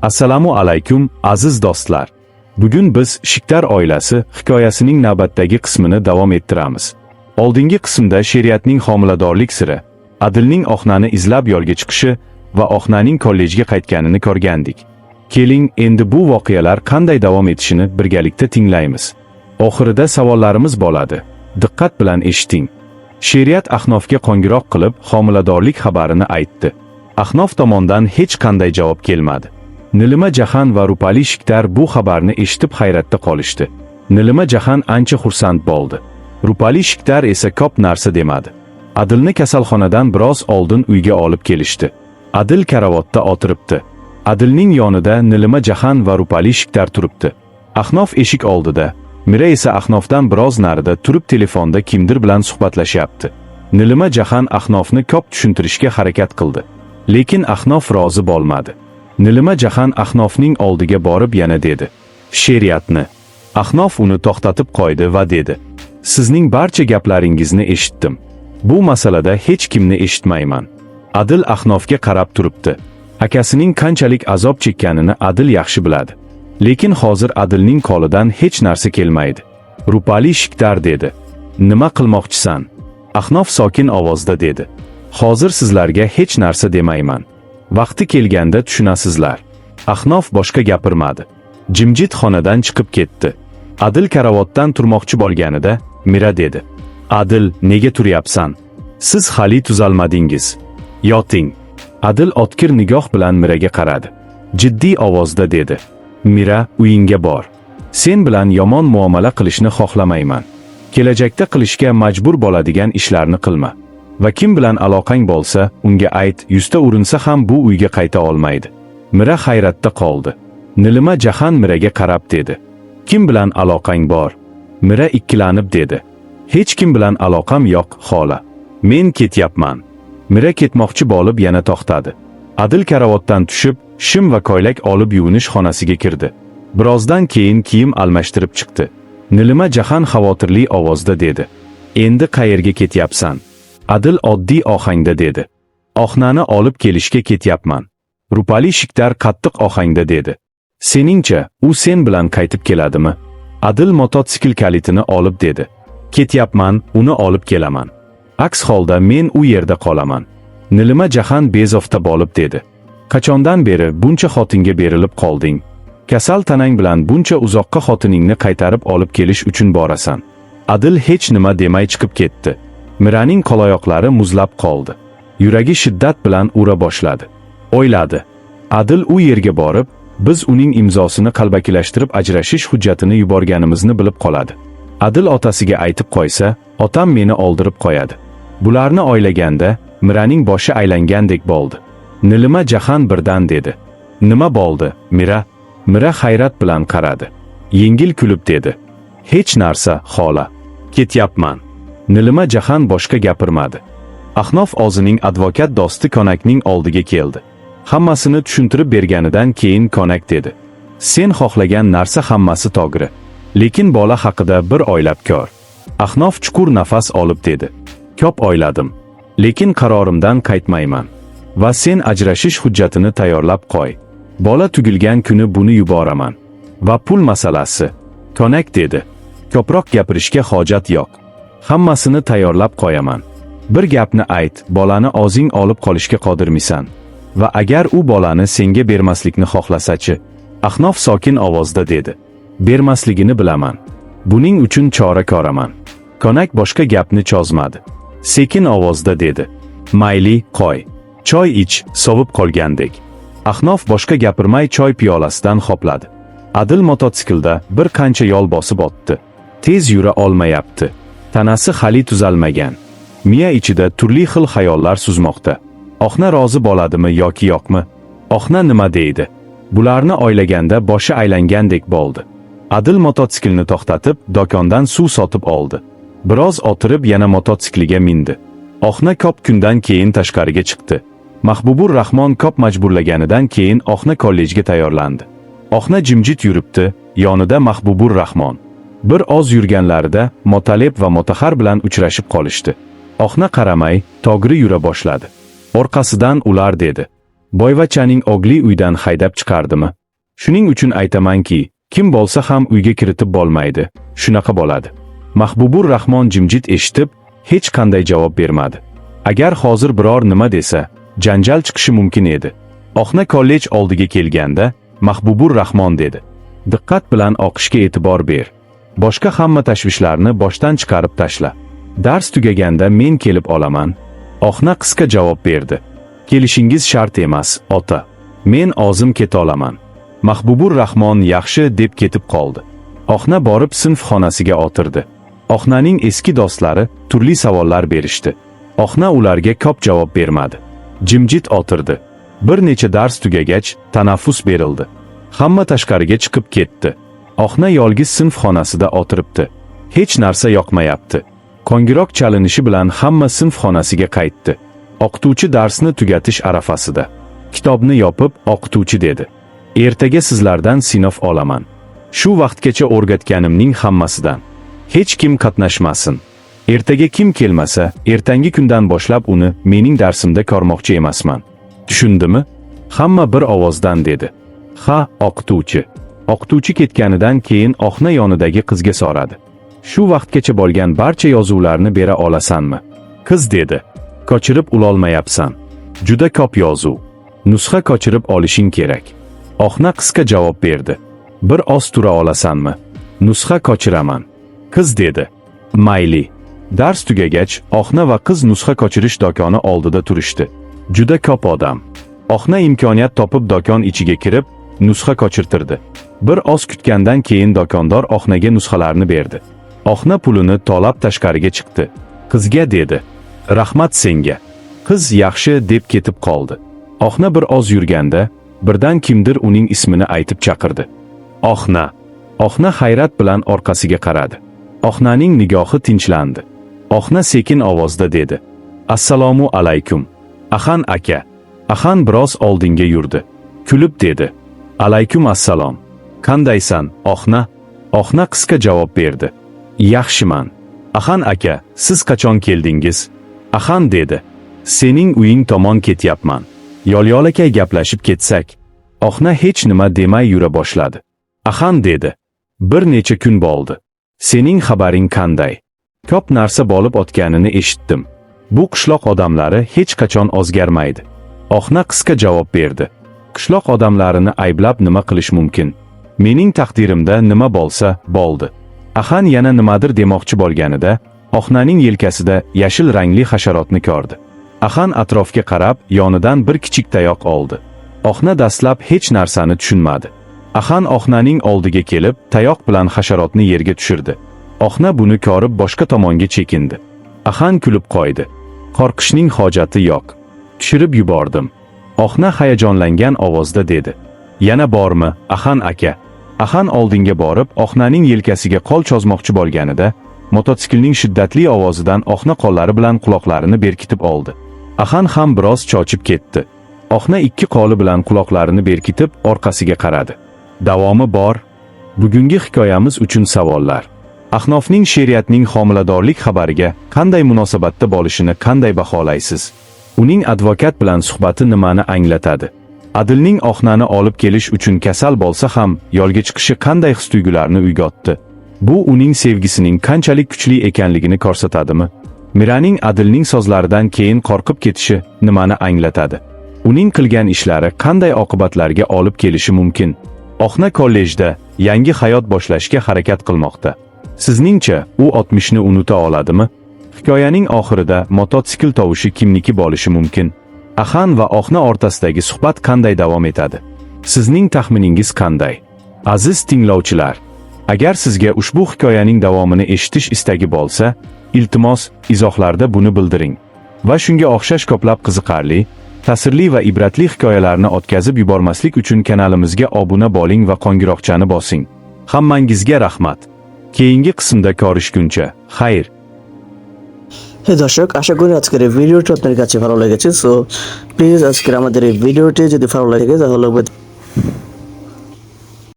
Assalomu alaykum aziz do'stlar. Bugun biz Shikdar oilasi hikoyasining navbatdagi qismini davom ettiramiz. Oldingi qismda She'riyatning homiladorlik siri, Adilning Ohnani izlab yo'lga chiqishi va Ohnaning kollejga qaytganini ko'rgandik. Keling, endi bu voqealar qanday davom etishini birgalikda tinglaymiz. Oxirida savollarimiz bo'ladi. Diqqat bilan eshiting. She'riyat Ahnofga qo'ng'iroq qilib, homiladorlik xabarini aytdi. Ahnof tomondan hech qanday javob kelmadi. Nilima Jahan va Rupali Shikdar bu xabarni eshitib hayratda qolishdi. Nilima Jahan ancha xursand bo'ldi. Rupali Shikdar esa ko'p narsa demadi. Adilni kasalxonadan biroz oldin uyga olib kelishdi. Adil karavotda o'tiribdi. Adilning yonida Nilima Jahan va Rupali Shikdar turibdi. Ahnof eshik oldida, Mira esa Ahnofdan biroz narida turib telefonda kimdir bilan suhbatlashyapti. Nilima Jahan Ahnofni ko'p tushuntirishga harakat qildi. Lekin Ahnof rozi bo'lmadi. Nilima Jahan Ahnofning oldiga borib yana dedi. She'riyatni. Ahnof uni to'xtatib qo'ydi va dedi. Sizning barcha gaplaringizni eshitdim. Bu masalada hech kimni eshitmayman. Adil Ahnofga qarab turibdi. Akasining qanchalik azob chekkanini Adil yaxshi biladi. Lekin hozir Adilning qo'lidan hech narsa kelmaydi. Rupali Shikdar dedi. Nima qilmoqchisan? Ahnof sokin ovozda dedi. Hozir sizlarga hech narsa demayman. Vaqti kelganda tushunasizlar. Ahnof boshqa gapirmadi. Jimjit xonadan chiqib ketdi. Adil karavotdan turmoqchi bo'lganida Mira dedi. Adil, nega turyapsan? Siz hali tuzalmadingiz. Yoting. Adil o'tkir nigoh bilan Miraga qaradi. Jiddiy ovozda dedi. Mira, uyingga bor. Sen bilan yomon muomala qilishni xohlamayman. Kelajakda qilishga majbur bo'ladigan ishlarni qilma. Va kim bilan aloqang bo'lsa, unga ayt, 100 ta urinsa ham bu uyga qayta olmaydi. Mira hayratda qoldi. Nilima Jahan Miraga qarab dedi. Kim bilan aloqang bor? Mira ikkilanib dedi. Hech kim bilan aloqam yo'q, xola. Men ketyapman. Mira ketmoqchi bo'lib yana to'xtadi. Adil karavotdan tushib, shim va ko'ylak olib yuvinish xonasiga kirdi. Birozdan keyin kiyim almashtirib chiqdi. Nilima Jahan xavotirli ovozda dedi. Endi qayerga ketyapsan? Adil oddiy ohangda dedi. Ohnani olib kelishga ketyapman. Rupali Shikdar qattiq ohangda dedi. Seningcha, u sen bilan qaytib keladimi? Adil mototsikl kalitini olib dedi. Ketyapman, uni olib kelaman. Aks holda men u yerda qolaman. Nilima Jahan bezovta bo'lib dedi. Qachondan beri buncha xotinga berilib qolding? Kasal tanang bilan buncha uzoqqa xotiningni qaytarib olib kelish uchun borasan. Adil hech nima demay chiqib ketdi. Miraning qo'loyoqlari muzlab qoldi. Yuragi shiddat bilan ura boshladi. O'yladi. Adil u yerga borib, biz uning imzosini qalbakilashtirib ajrashish hujjatini yuborganimizni bilib qoladi. Adil otasiga aytib qo'ysa, otam meni oldirib qo'yadi. Bularni o'ylaganda, Miraning boshi aylangandek bo'ldi. Nilima Jahan birdan dedi. Nima bo'ldi, Mira? Mira hayrat bilan qaradi. Yengil kulib dedi. Hech narsa, xola. Ketyapman. Nilima Jahan boshqa gapirmadi. Ahnof o'zining advokat do'sti Konakning oldiga keldi. Hammasini tushuntirib berganidan keyin Konak dedi. Sen xohlagan narsa hammasi to'g'ri. Lekin bola haqida bir o'ylab ko'r. Ahnof chuqur nafas olib dedi. Ko'p o'yladim. Lekin qarorimdan qaytmayman. Va sen ajrashish hujjatini tayyorlab qo'y. Bola tugilgan kuni buni yuboraman. Va pul masalasi. Konak dedi. Ko'proq gapirishga hojat yo'q. Hammasini tayyorlab qo'yaman. Bir gapni ayt, bolani o'zing olib qolishga qodirmisan? Va agar u bolani senga bermaslikni xohlasachi? Ahnof sokin ovozda dedi. Bermasligini bilaman. Buning uchun chora ko'raman. Konak boshqa gapni cho'zmadi. Sekin ovozda dedi. Mayli, qo'y. Choy ich, sovib qolgandek. Ahnof boshqa gapirmay choy piyolasidan xopladi. Adil mototsiklda bir qancha yo'l bosib o'tdi. Tez yura olmayapti. Tanasi hali tuzalmagan. Miya ichida turli xil xayollar suzmoqda. Ohna rozi bo'ladimi yoki yo'qmi? Ohna nima deydi? Bularni o'ylaganda boshi aylangandek bo'ldi. Adil mototsiklni to'xtatib, do'kondan suv sotib oldi. Biroz o'tirib yana mototsikliga mindi. Ohna ko'p kundan keyin tashqariga chiqdi. Mahbubur Rahmon ko'p majburlaganidan keyin Ohna kollejga tayyorlandi. Ohna jimjit yuribdi, yonida Mahbubur Rahmon. Bir oz yurganlarida Motaleb va Motahar bilan uchrashib qolishdi. Ohna qaramay, to'g'ri yura boshladi. Orqasidan ular dedi. Boyvachaning ogli uydan haydab chiqardimi? Shuning uchun aytamanki, kim bo'lsa ham uyga kiritib bo'lmaydi. Shunaqa bo'ladi. Mahbubur Rahmon jimjit eshitib, hech qanday javob bermadi. Agar hozir biror nima desa, janjal chiqishi mumkin edi. Oqna kollej oldiga kelganda, Mahbubur Rahmon dedi: "Diqqat bilan o'qishga e'tibor ber. Boshqa hamma tashvishlarni boshdan chiqarib tashla. Dars tugaganda men kelib olaman." Oqna qisqa javob berdi: "Kelishingiz shart emas, ota. Men o'zim keta olaman." Mahbubur Rahmon yaxshi deb ketib qoldi. Oqna borib sinf xonasiga o'tirdi. Oqnaning eski do'stlari turli savollar berishdi. Oqna ularga ko'p javob bermadi. Jimjit o'tirdi. Bir necha dars tugagach, tanaffus berildi. Hamma tashqariga chiqib ketdi. Oqna yolg'iz sinf xonasida o'tiribdi. Hech narsa yoqmayapti. Qo'ng'iroq chalinishi bilan hamma sinf xonasiga qaytdi. O'qituvchi darsni tugatish arafasida. Kitobni yopib, o'qituvchi dedi: "Ertaga sizlardan sinf olaman. Shu vaqtgacha o'rgatganimning hammasidan. Hech kim qatnashmasin. Ertaga kim kelmasa, ertangi kundan boshlab uni mening darsimda ko'rmoqchi emasman. Tushundimi?" Hamma bir ovozdan dedi: "Ha, o'qituvchi." O'qituvchi ketganidan keyin Oqna yonidagi qizga so'radi: "Shu vaqtgacha bo'lgan barcha yozuvlarni bera olasanmi?" Qiz dedi: "Ko'chirib ulolmayapsan. Juda ko'p yozuv. Nusxa ko'chirib olishing kerak." Oqna qisqa javob berdi: "Bir oz tura olasanmi? Nusxa ko'chiraman." Qiz dedi: "Mayli." Dars tugagach, Oqna va qiz nusxa ko'chirish do'koni oldida turishdi. Juda ko'p odam. Oqna imkoniyat topib do'kon ichiga kirib, nusxa ko'chirtirdi. Bir oz kutgandan keyin do'kondor Oqnaga nusxalarni berdi. Oqna pulini to'lab tashqariga chiqdi. Qizga dedi: "Rahmat senga." Qiz yaxshi deb ketib qoldi. Oqna bir oz yurganda, birdan kimdir uning ismini aytib chaqirdi. "Oqna." Oqna hayrat bilan orqasiga qaradi. Oqnaning nigohi tinchlandi. Oqna sekin ovozda dedi: "Assalomu alaykum. Axan aka." Axan biroz oldinga yurdi. Kulib dedi: "Alaykum assalom. Qandaysan, Oqna?" Oqna qisqa javob berdi: "Yaxshiman." "Axan aka, siz qachon keldingiz?" Axan dedi: "Sening uying tomon ketyapman. Yo'l-yo'lakay gaplashib ketsak." Oqna hech nima demay yura boshladi. Axan dedi: "Bir necha kun bo'ldi. Sening xabaring qanday? Ko'p narsa bo'lib o'tganini eshitdim. Bu qishloq odamlari hech qachon o'zgarmaydi." Oqna qisqa javob berdi: "Qishloq odamlarini ayblab nima qilish mumkin? Mening taqdirimda nima bo'lsa, bo'ldi." Axan yana nimadir demoqchi bo'lganida, Oqnaning yelkasida yashil rangli hasharotni ko'rdi. Axan atrofga qarab, yonidan bir kichik tayoq oldi. Oqna dastlab hech narsani tushunmadi. Axan Oqnaning oldiga kelib, tayoq bilan hasharotni yerga tushirdi. Oqna buni ko'rib boshqa tomonga chekindi. Axan kulib qo'ydi: "Qo'rqishning hojati yo'q. Tushirib yubordim." Oqna hayajonlangan ovozda dedi: "Yana bormi, Axan aka?" Axan oldinga borib, Oqnaning yelkasiga qo'l cho'zmoqchi bo'lganida, mototsiklning shiddatli ovozidan Oqna qo'llari bilan quloqlarini berkitib oldi. Axan ham biroz cho'chib ketdi. Oqna ikki qo'li bilan quloqlarini berkitib, orqasiga qaradi. Davomi bor. Bugungi hikoyamiz uchun savollar. Ahnofning she'riyatning homiladorlik xabariga qanday munosabatda bo'lishini qanday baholaysiz? Uning advokat bilan suhbati nimani anglatadi? Adilning Oqnani olib kelish uchun kasal bo'lsa ham yo'lga chiqishi qanday his-tuyg'ularni uyg'otdi? Bu uning sevgisining qanchalik kuchli ekanligini ko'rsatadimi? Miraning Adilning so'zlaridan keyin qo'rqib ketishi nimani anglatadi? Uning qilgan ishlari qanday oqibatlarga olib kelishi mumkin? Oqna kollejda yangi hayot boshlashga harakat qilmoqda. Sizningcha, u 60ni unuta oladimi? Hikoyaning oxirida mototsikl tovushi kimniki bo'lishi mumkin? Axan va Oqna o'rtasidagi suhbat qanday davom etadi? Sizning taxminingiz qanday? Aziz tinglovchilar, agar sizga ushbu hikoyaning davomini eshitish istagi bo'lsa, iltimos, izohlarda buni bildiring. Va shunga o'xshash ko'plab qiziqarli, ta'sirli va ibratli hikoyalarni o'tkazib yubormaslik uchun kanalimizga obuna bo'ling va qo'ng'iroqchani bosing. Hammangizga rahmat. Keyingi qismda ko'rishguncha, xayr. হ্যাঁ দর্শক, আশা করি আজকের এই ভিডিওটি আপনার কাছে ভালো লেগেছে। সো প্লিজ আজকের আমাদের এই ভিডিওটি যদি ভালো লাগে তাহলে